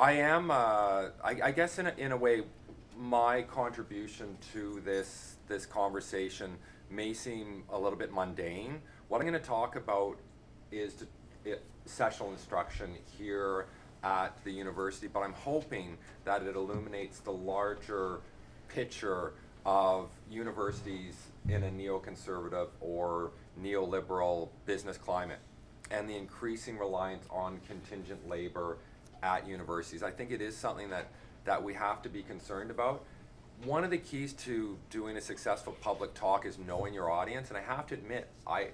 I am, I guess in a way, my contribution to this conversation may seem a little bit mundane. What I'm going to talk about is sessional instruction here at the university, but I'm hoping that it illuminates the larger picture of universities in a neoconservative or neoliberal business climate and the increasing reliance on contingent labor at universities. I think it is something that we have to be concerned about. One of the keys to doing a successful public talk is knowing your audience, and I have to admit, I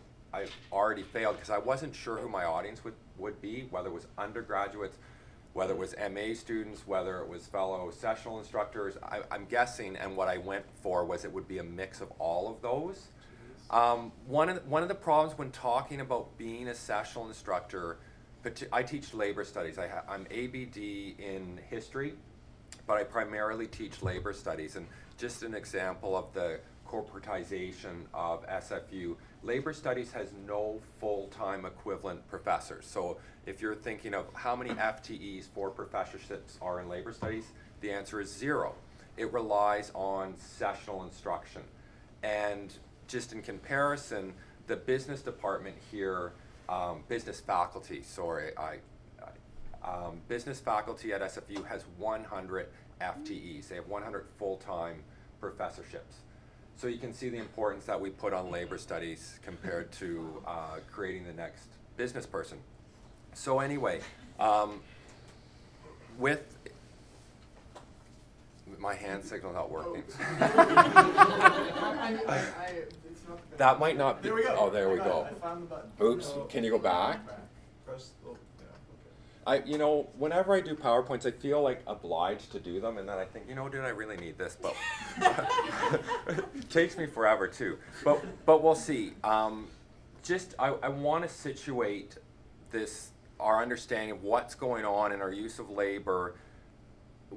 already failed because I wasn't sure who my audience would be, whether it was undergraduates, whether it was MA students, whether it was fellow sessional instructors. I'm guessing, and what I went for was it would be a mix of all of those. One of the problems when talking about being a sessional instructor, I teach labor studies. I'm ABD in history, but I primarily teach labor studies. And just an example of the corporatization of SFU, labor studies has no full-time equivalent professors. So if you're thinking of how many FTEs for professorships are in labor studies, the answer is 0. It relies on sessional instruction. And just in comparison, the business department here, business faculty at SFU has 100 FTEs. They have 100 full-time professorships. So you can see the importance that we put on labor studies compared to creating the next business person. So anyway, with my hand signal not working. That might not be. There we go. Oh, there we go. I found the button. Oops. Can you go back? Press. Oh, yeah. Okay. You know, whenever I do PowerPoints, I feel like obliged to do them, and then I think, you know, do I really need this? But it takes me forever too. But we'll see. I want to situate our understanding of what's going on in our use of labor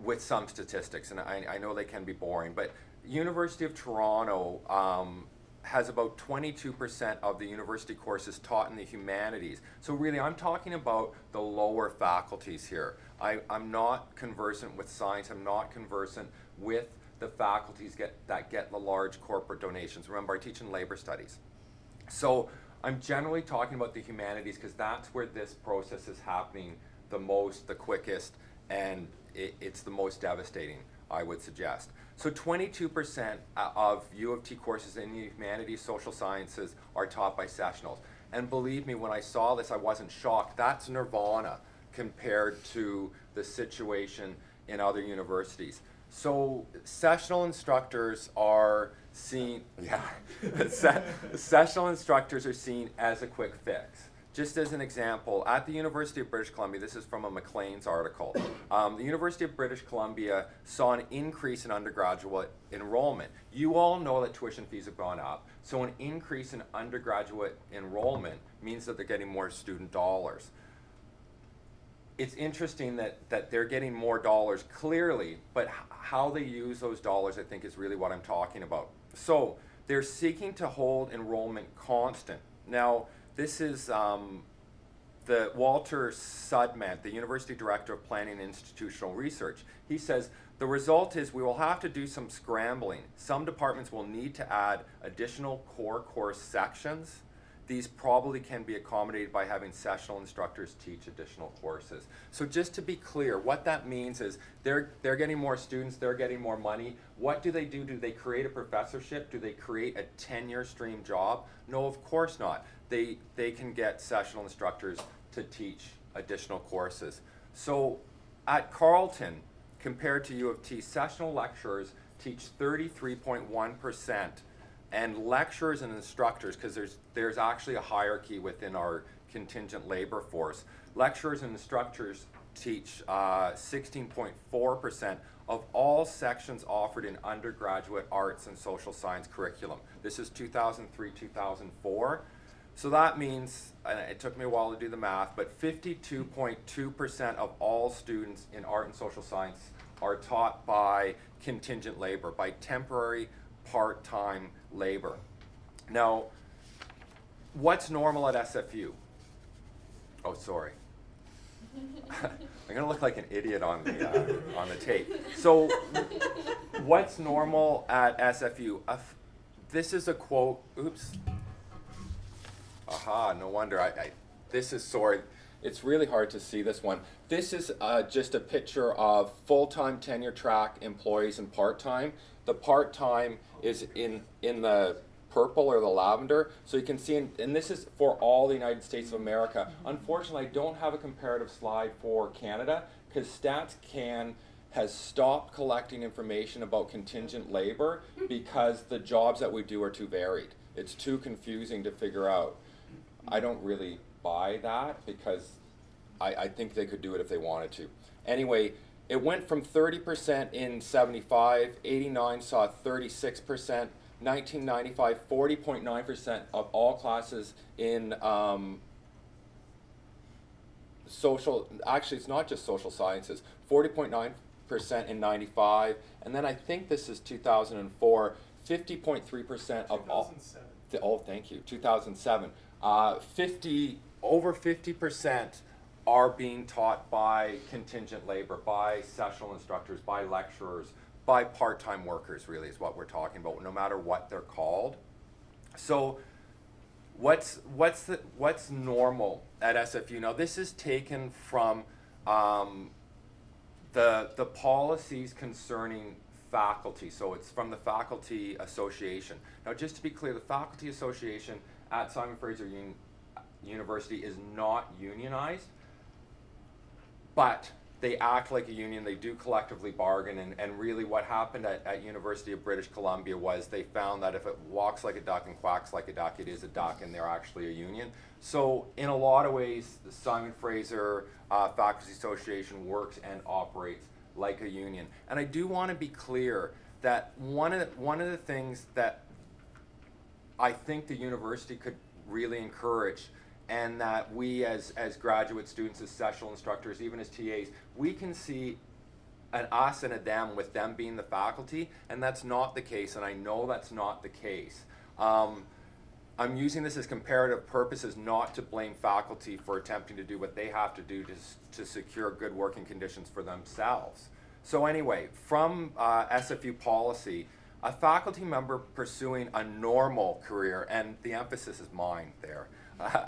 with some statistics, and I know they can be boring, but University of Toronto has about 22% of the university courses taught in the humanities. So really, I'm talking about the lower faculties here. I'm not conversant with science. I'm not conversant with the faculties that get the large corporate donations. Remember, I teach in labor studies. So I'm generally talking about the humanities because that's where this process is happening the most, the quickest, and it's the most devastating, I would suggest. So 22% of U of T courses in the humanities, social sciences are taught by sessionals. And believe me, when I saw this, I wasn't shocked. That's nirvana compared to the situation in other universities. So sessional instructors are seen, sessional instructors are seen as a quick fix. Just as an example, at the University of British Columbia, this is from a Maclean's article, the University of British Columbia saw an increase in undergraduate enrollment. You all know that tuition fees have gone up, so an increase in undergraduate enrollment means that they're getting more student dollars. It's interesting that they're getting more dollars clearly, but how they use those dollars, I think, is really what I'm talking about. So they're seeking to hold enrollment constant. Now, this is the Walter Sudman, the University Director of Planning and Institutional Research. He says, the result is we will have to do some scrambling. Some departments will need to add additional core course sections. These probably can be accommodated by having sessional instructors teach additional courses. So just to be clear, what that means is they're getting more students, they're getting more money. What do? Do they create a professorship? Do they create a tenure stream job? No, of course not. They can get sessional instructors to teach additional courses. So at Carleton, compared to U of T, sessional lecturers teach 33.1%. And lecturers and instructors, because there's actually a hierarchy within our contingent labor force, lecturers and instructors teach 16.4% of all sections offered in undergraduate arts and social science curriculum. This is 2003-2004. So that means, and it took me a while to do the math, but 52.2% of all students in art and social science are taught by contingent labor, by temporary part-time labor. Now, what's normal at SFU? Oh, sorry. I'm gonna look like an idiot on the tape. So, what's normal at SFU? This is a quote. Oops. Aha! No wonder. This is sorry. It's really hard to see this one. This is just a picture of full-time tenure track employees and part-time. The part-time is in the purple or the lavender. So you can see, and this is for all the United States of America. Unfortunately, I don't have a comparative slide for Canada because StatsCan has stopped collecting information about contingent labor because the jobs that we do are too varied. It's too confusing to figure out. I don't really buy that because I think they could do it if they wanted to. Anyway, it went from 30% in 75, 89 saw 36%, 1995, 40.9% of all classes in actually it's not just social sciences, 40.9% in 95, and then I think this is 2004, 50.3% of all. 2007. Oh, thank you, 2007. Over 50% are being taught by contingent labor, by sessional instructors, by lecturers, by part-time workers, really is what we're talking about, no matter what they're called. So what's normal at SFU? Now this is taken from the policies concerning faculty. So it's from the Faculty Association. Now just to be clear, the Faculty Association at Simon Fraser University is not unionized, but they act like a union. They do collectively bargain, and really what happened at University of British Columbia was they found that if it walks like a duck and quacks like a duck, it is a duck, and they're actually a union. So in a lot of ways, the Simon Fraser Faculty Association works and operates like a union. And I do want to be clear that one of the things that I think the university could really encourage, and that we as graduate students, as sessional instructors, even as TAs, we can see an us and a them with them being the faculty, and that's not the case, and I know that's not the case. I'm using this as comparative purposes, not to blame faculty for attempting to do what they have to do to secure good working conditions for themselves. So anyway, from SFU policy, a faculty member pursuing a normal career, and the emphasis is mine there,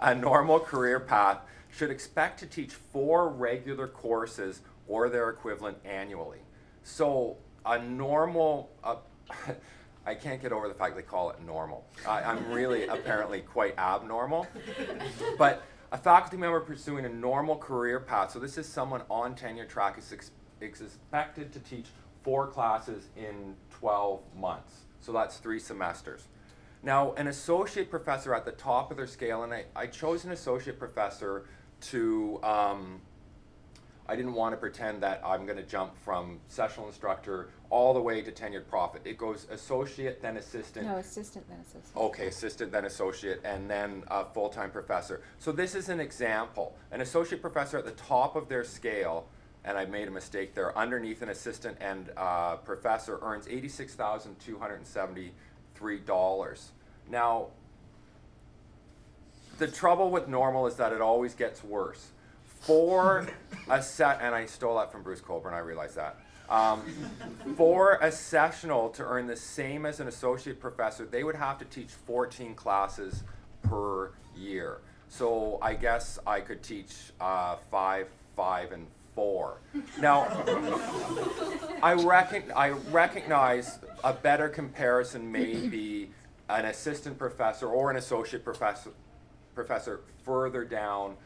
a normal career path should expect to teach 4 regular courses or their equivalent annually. So a normal, I can't get over the fact they call it normal. I'm really apparently quite abnormal. But a faculty member pursuing a normal career path, so this is someone on tenure track, is expected to teach 4 classes in 12 months. So that's 3 semesters. Now, an associate professor at the top of their scale, and I chose an associate professor to, I didn't want to pretend that I'm going to jump from sessional instructor all the way to tenured prophet. It goes associate, then assistant. No, assistant, then associate. Okay, assistant, then associate, and then full-time professor. So this is an example. An associate professor at the top of their scale, and I made a mistake there, underneath an assistant and professor earns $86,273. Now, the trouble with normal is that it always gets worse. For a and I stole that from Bruce Colburn, I realize that. For a sessional to earn the same as an associate professor, they would have to teach 14 classes per year. So I guess I could teach 5, 5, and 4. Now, I recognize a better comparison may be an assistant professor or an associate professor further down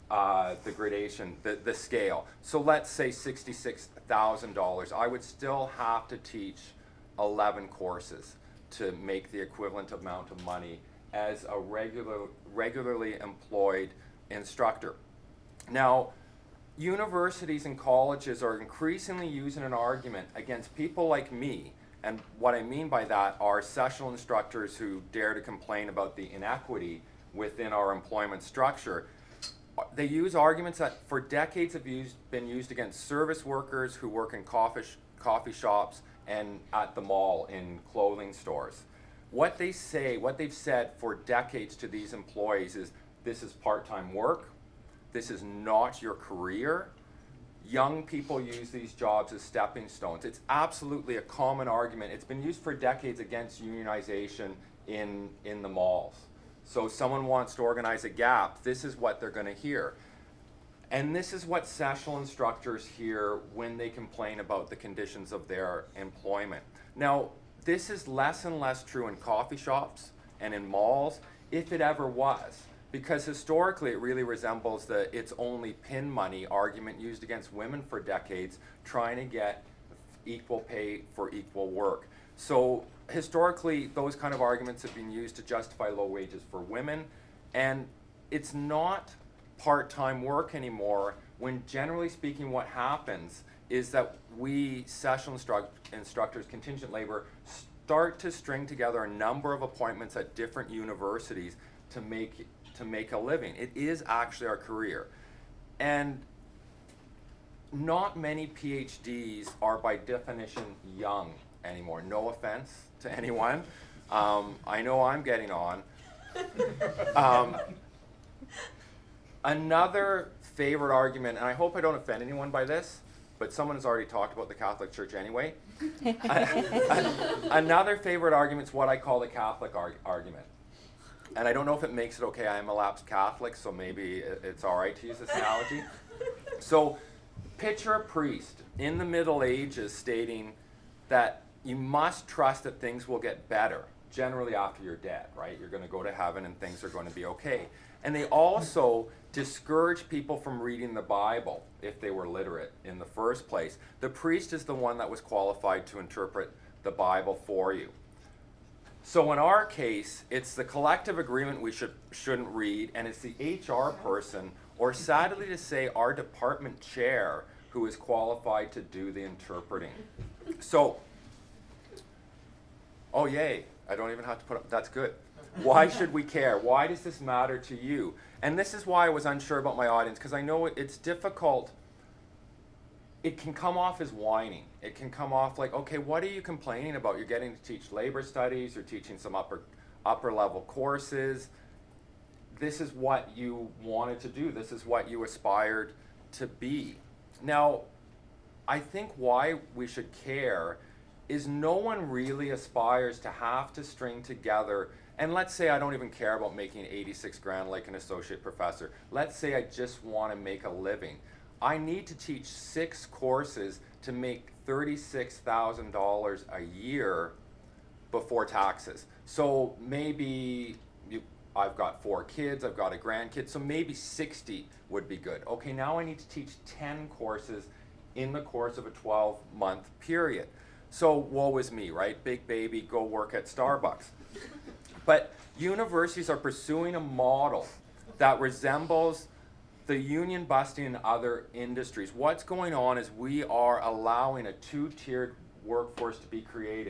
the gradation, the scale. So let's say $66,000. I would still have to teach 11 courses to make the equivalent amount of money as a regularly employed instructor. Now, universities and colleges are increasingly using an argument against people like me, and what I mean by that are sessional instructors who dare to complain about the inequity within our employment structure. They use arguments that for decades have been used against service workers who work in coffee shops and at the mall in clothing stores. What they say, what they've said for decades to these employees is, this is part-time work, This is not your career. Young people use these jobs as stepping stones. It's absolutely a common argument. It's been used for decades against unionization in the malls. So someone wants to organize a gap, this is what they're going to hear. And this is what sessional instructors hear when they complain about the conditions of their employment. Now, this is less and less true in coffee shops and in malls, if it ever was. Because historically, it really resembles the "it's only pin money" argument used against women for decades, trying to get equal pay for equal work. So historically, those kind of arguments have been used to justify low wages for women, and it's not part-time work anymore, when generally speaking what happens is that we sessional instructors, contingent labor, start to string together a number of appointments at different universities to make a living. It is actually our career. And not many PhDs are by definition young anymore. No offense to anyone. I know I'm getting on. Another favorite argument, and I hope I don't offend anyone by this, but someone has already talked about the Catholic Church anyway. Another favorite argument is what I call the Catholic argument. And I don't know if it makes it okay. I am a lapsed Catholic, so maybe it's all right to use this analogy. So picture a priest in the Middle Ages stating that you must trust that things will get better, generally after you're dead, right? You're going to go to heaven and things are going to be okay. And they also discourage people from reading the Bible if they were literate in the first place. The priest is the one that was qualified to interpret the Bible for you. So in our case, it's the collective agreement we shouldn't read, and it's the HR person, or sadly to say, our department chair, who is qualified to do the interpreting. So, oh yay, I don't even have to put up, that's good. Why should we care? Why does this matter to you? And this is why I was unsure about my audience, because I know it's difficult. It can come off as whining. It can come off like, okay, what are you complaining about? You're getting to teach labor studies, you're teaching some upper level courses. This is what you wanted to do. This is what you aspired to be. Now, I think why we should care is no one really aspires to have to string together, and let's say I don't even care about making 86 grand like an associate professor. Let's say I just want to make a living. I need to teach 6 courses to make $36,000 a year before taxes. So maybe I've got 4 kids, I've got a grandkid, so maybe 60 would be good. Okay, now I need to teach 10 courses in the course of a 12-month period. So woe is me, right? Big baby, go work at Starbucks. But universities are pursuing a model that resembles the union busting in other industries. What's going on is we are allowing a 2-tiered workforce to be created.